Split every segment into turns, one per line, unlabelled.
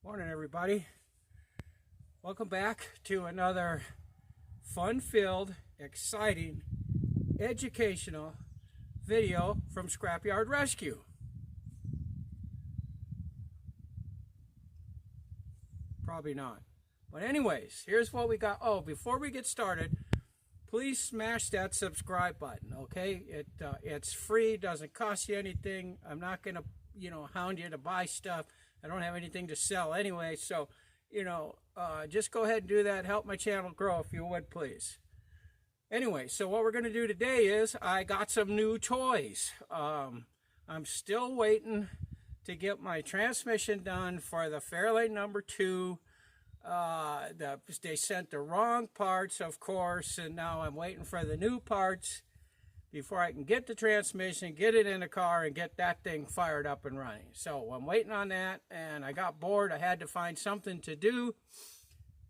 Morning, everybody. Welcome back to another fun-filled, exciting, educational video from Scrapyard Rescue. Probably not. But anyways, here's what we got. Oh, before we get started, please smash that subscribe button, okay? It's free, doesn't cost you anything. I'm not going to, hound you to buy stuff. I don't have anything to sell anyway, so, just go ahead and do that. Help my channel grow if you would, please. Anyway, so what we're going to do today is I got some new toys. I'm still waiting to get my transmission done for the Fairlane number 2. They sent the wrong parts, of course, and now I'm waiting for the new parts before I can get the transmission, get it in the car, and get that thing fired up and running. So I'm waiting on that, and I got bored. I had to find something to do.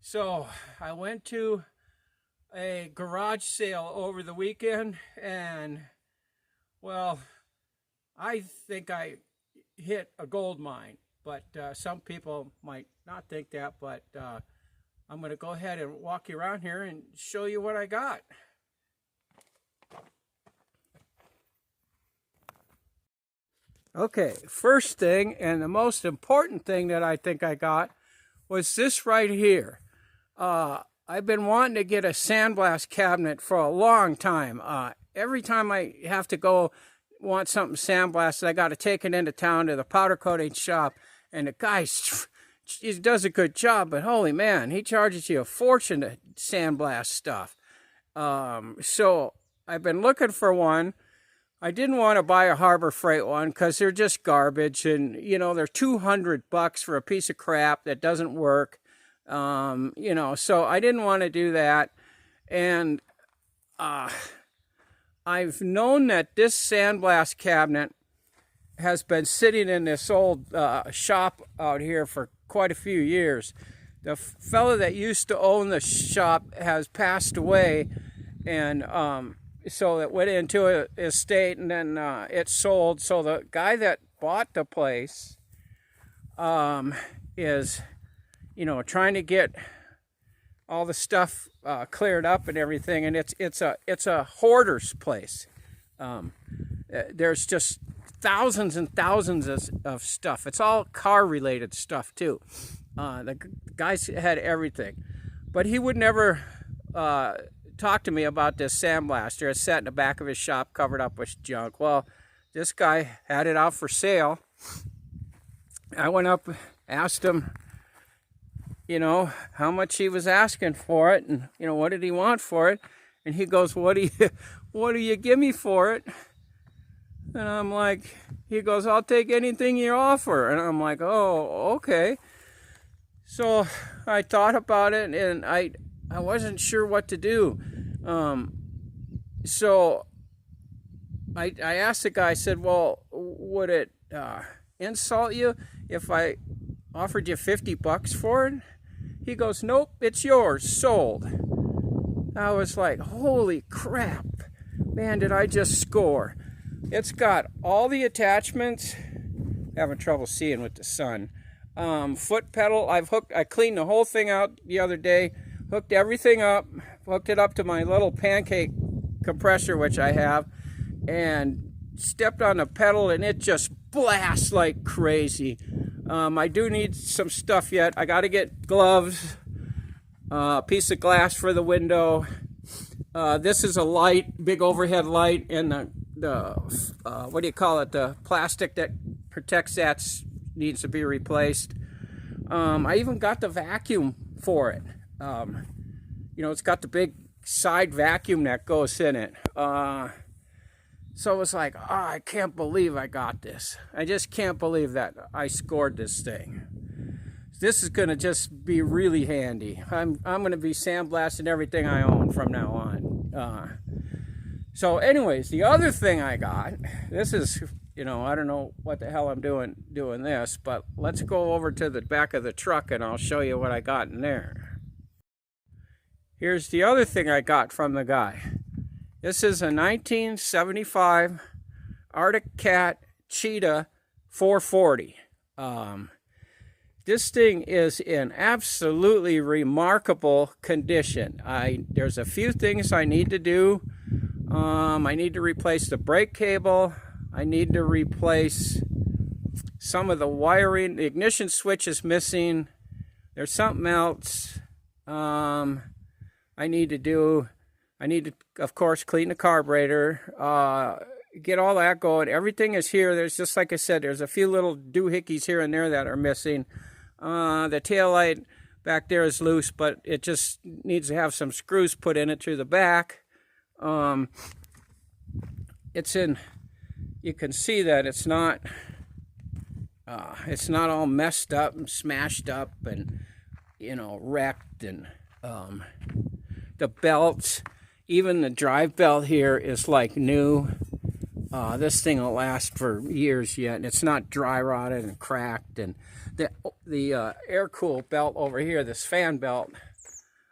So I went to a garage sale over the weekend, and, well, I think I hit a gold mine. But some people might not think that, but I'm going to go ahead and walk you around here and show you what I got. Okay, first thing and the most important thing that I think I got was this right here. I've been wanting to get a Sandblaster cabinet for a long time. Every time I have to go want something sandblasted, I got to take it into town to the powder coating shop, and the guy, he does a good job, but holy man, he charges you a fortune to sandblast stuff. So I've been looking for one. I didn't want to buy a Harbor Freight one because they're just garbage, and they're $200 for a piece of crap that doesn't work. So I didn't want to do that, and I've known that this Sandblaster cabinet has been sitting in this old shop out here for quite a few years. The fellow that used to own the shop has passed away, and so it went into an estate, and then it sold. So the guy that bought the place is, trying to get all the stuff cleared up and everything, and it's a hoarder's place. There's just thousands and thousands of stuff. It's all car related stuff too. The guys had everything, but he would never talk to me about this Sandblaster. It sat in the back of his shop covered up with junk. Well, this guy had it out for sale. I went up, asked him, how much he was asking for it, and what did he want for it, and he goes, what do you give me for it? And I'm like, he goes, I'll take anything you offer. And I'm like, oh, okay. So I thought about it, and I wasn't sure what to do. So I asked the guy, I said, well, would it insult you if I offered you $50 for it? He goes, nope, it's yours, sold. I was like, holy crap, man, did I just score. It's got all the attachments. Having trouble seeing with the sun. Foot pedal, I cleaned the whole thing out the other day, hooked everything up, hooked it up to my little pancake compressor, which I have, and stepped on the pedal, and it just blasts like crazy. I do need some stuff yet. I got to get gloves, a piece of glass for the window. This is a light, big overhead light, and the what do you call it? The plastic that protects that needs to be replaced. I even got the vacuum for it. It's got the big side vacuum that goes in it. So it was like, oh, I can't believe I got this. I just can't believe that I scored this thing. This is going to just be really handy. I'm going to be sandblasting everything I own from now on. So anyways, the other thing I got, this is, I don't know what the hell I'm doing this, but let's go over to the back of the truck and I'll show you what I got in there. Here's the other thing I got from the guy. This is a 1975 Arctic Cat Cheetah 440. This thing is in absolutely remarkable condition. There's a few things I need to do. I need to replace the brake cable. I need to replace some of the wiring. The ignition switch is missing. There's something else I need to, of course, clean the carburetor, get all that going. Everything is here. There's just, like I said, there's a few little doohickeys here and there that are missing. The tail light back there is loose, but it just needs to have some screws put in it through the back. You can see that it's not all messed up and smashed up and, wrecked. And the belts, even the drive belt here is like new. This thing will last for years yet, and it's not dry rotted and cracked. And the air cool belt over here, this fan belt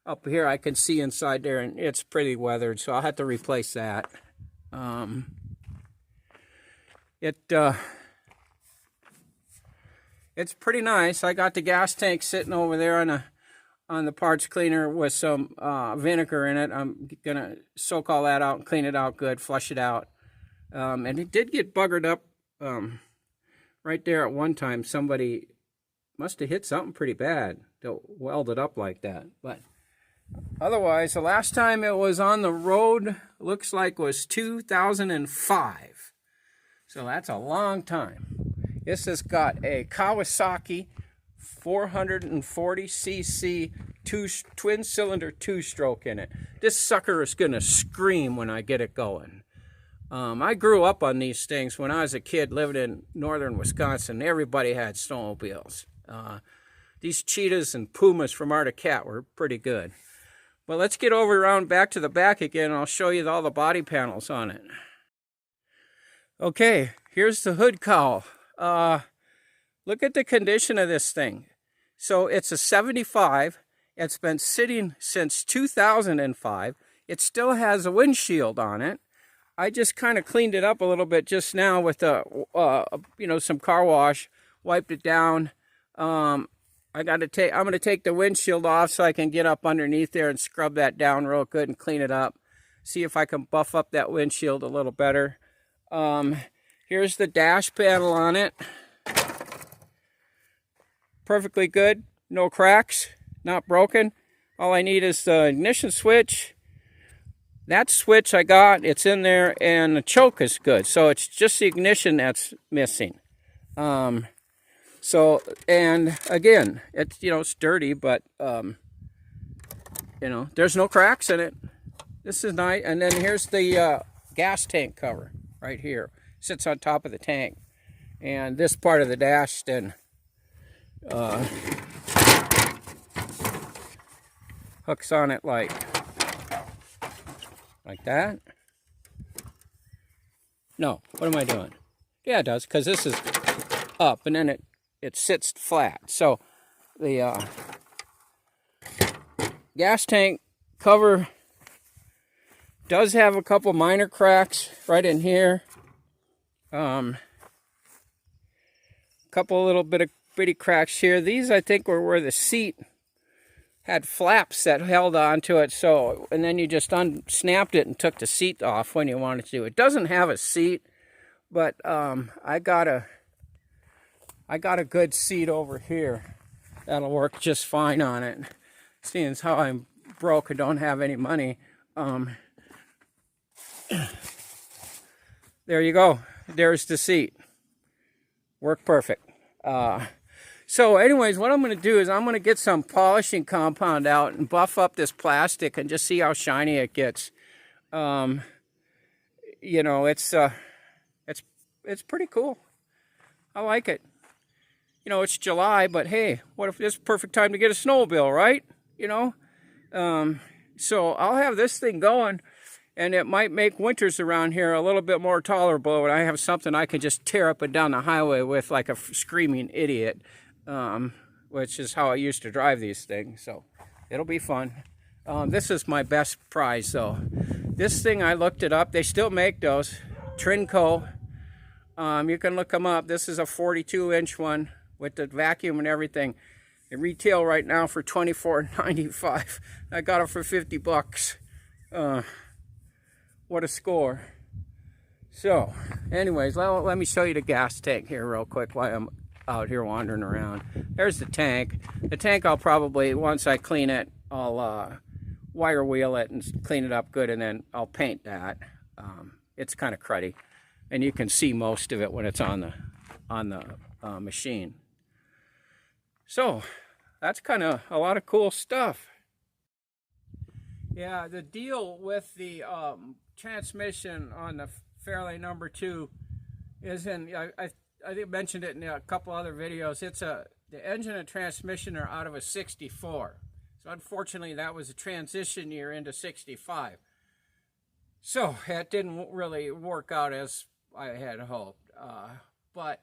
up here, I can see inside there, and it's pretty weathered, so I'll have to replace that. It's pretty nice. I got the gas tank sitting over there on the parts cleaner with some vinegar in it. I'm gonna soak all that out and clean it out good, flush it out. And it did get buggered up right there at one time. Somebody must have hit something pretty bad to weld it up like that. But otherwise, the last time it was on the road, looks like was 2005. So that's a long time. This has got a Kawasaki 440cc twin-cylinder two-stroke in it. This sucker is going to scream when I get it going. I grew up on these things when I was a kid living in northern Wisconsin. Everybody had snowmobiles. These cheetahs and pumas from Arctic Cat were pretty good. But let's get over around back to the back again, and I'll show you all the body panels on it. Okay, here's the hood cowl. Look at the condition of this thing. So it's a 75. It's been sitting since 2005. It still has a windshield on it. I just kind of cleaned it up a little bit just now with some car wash, wiped it down. I'm going to take the windshield off so I can get up underneath there and scrub that down real good and clean it up. See if I can buff up that windshield a little better. Here's the dash panel on it. Perfectly good, no cracks, not broken. All I need is the ignition switch. That switch I got, it's in there, and the choke is good. So it's just the ignition that's missing. And again, it's dirty, but there's no cracks in it. This is nice. And then here's the gas tank cover right here. Sits on top of the tank. And this part of the dash then hooks on it like that. No, what am I doing? Yeah, it does, because this is up and then it sits flat. So the gas tank cover does have a couple minor cracks right in here. Couple little bitty cracks here. These I think were where the seat had flaps that held onto it, and then you just unsnapped it and took the seat off when you wanted to. It doesn't have a seat, but I got a good seat over here that'll work just fine on it. Seeing as how I'm broke and don't have any money, there you go. There's the seat. Worked perfect. So anyways, what I'm going to do is I'm going to get some polishing compound out and buff up this plastic and just see how shiny it gets. It's pretty cool. I like it. It's July, but hey, what if this is the perfect time to get a snowmobile, right? So I'll have this thing going, and it might make winters around here a little bit more tolerable, and I have something I can just tear up and down the highway with like a screaming idiot. Which is how I used to drive these things, so it'll be fun. This is my best prize, though. This thing, I looked it up. They still make those. Trinco. You can look them up. This is a 42-inch one with the vacuum and everything. They retail right now for $24.95. I got it for 50 bucks. What a score. So, anyways, let me show you the gas tank here real quick while I'm out here wandering around. There's the tank. The tank I'll probably, once I clean it, I'll wire wheel it and clean it up good, and then I'll paint that. It's kind of cruddy, and you can see most of it when it's on the machine. So that's kind of a lot of cool stuff. Yeah, the deal with the transmission on the Fairlane number 2 is I think I mentioned it in a couple other videos. The engine and transmission are out of a 64. So unfortunately that was a transition year into 65. So it didn't really work out as I had hoped. But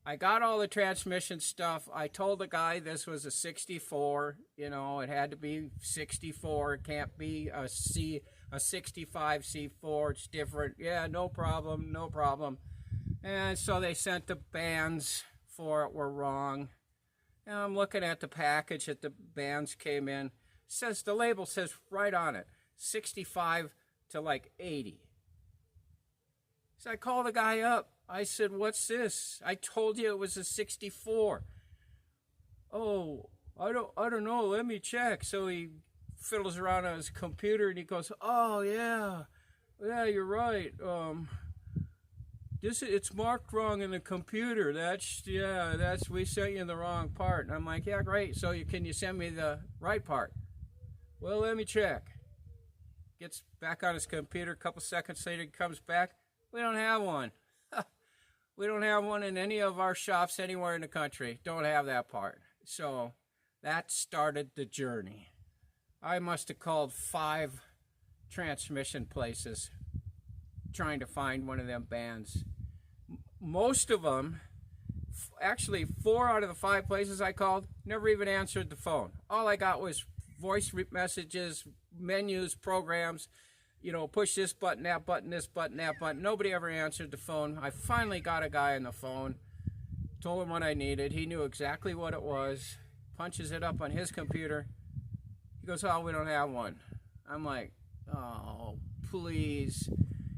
I got all the transmission stuff. I told the guy this was a 64. You know, it had to be 64. It can't be a 65 C4. It's different. Yeah, no problem, no problem. And so they sent the bands for it were wrong. And I'm looking at the package that the bands came in. The label says right on it, 65 to like 80. So I call the guy up. I said, what's this? I told you it was a 64. Oh, I don't know. Let me check. So he fiddles around on his computer and he goes, oh yeah, you're right. It's marked wrong in the computer. We sent you the wrong part. And I'm like, yeah, great. So can you send me the right part? Well, let me check. Gets back on his computer. A couple seconds later, he comes back. We don't have one. We don't have one in any of our shops anywhere in the country. Don't have that part. So that started the journey. I must have called 5 transmission places trying to find one of them bands. Most of them, actually 4 out of the 5 places I called, never even answered the phone. All I got was voice messages, menus, programs, you know, push this button, that button, this button, that button. Nobody ever answered the phone. I finally got a guy on the phone, told him what I needed. He knew exactly what it was, punches it up on his computer. He goes, oh, we don't have one. I'm like, oh, please.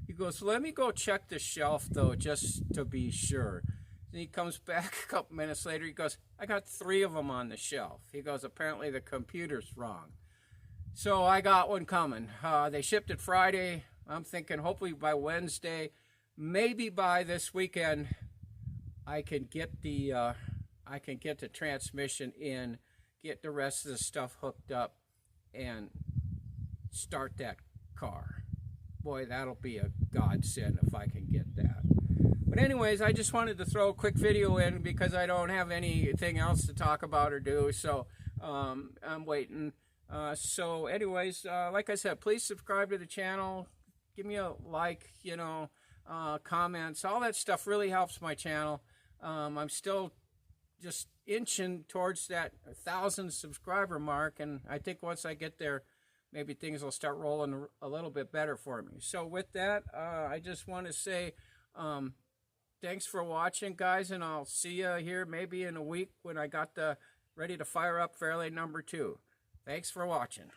He goes, let me go check the shelf, though, just to be sure. And he comes back a couple minutes later. He goes, I got 3 of them on the shelf. He goes, apparently the computer's wrong. So I got one coming. They shipped it Friday. I'm thinking hopefully by Wednesday, maybe by this weekend, I can get the transmission in, get the rest of the stuff hooked up, and start that car. Boy, that'll be a godsend if I can get that. But anyways, I just wanted to throw a quick video in because I don't have anything else to talk about or do. So I'm waiting. So anyways, like I said, please subscribe to the channel. Give me a like, you know, comments. All that stuff really helps my channel. I'm still just inching towards that 1,000 subscriber mark. And I think once I get there, maybe things will start rolling a little bit better for me. So with that, I just want to say thanks for watching, guys. And I'll see you here maybe in a week when I got ready to fire up Fairlane number 2. Thanks for watching.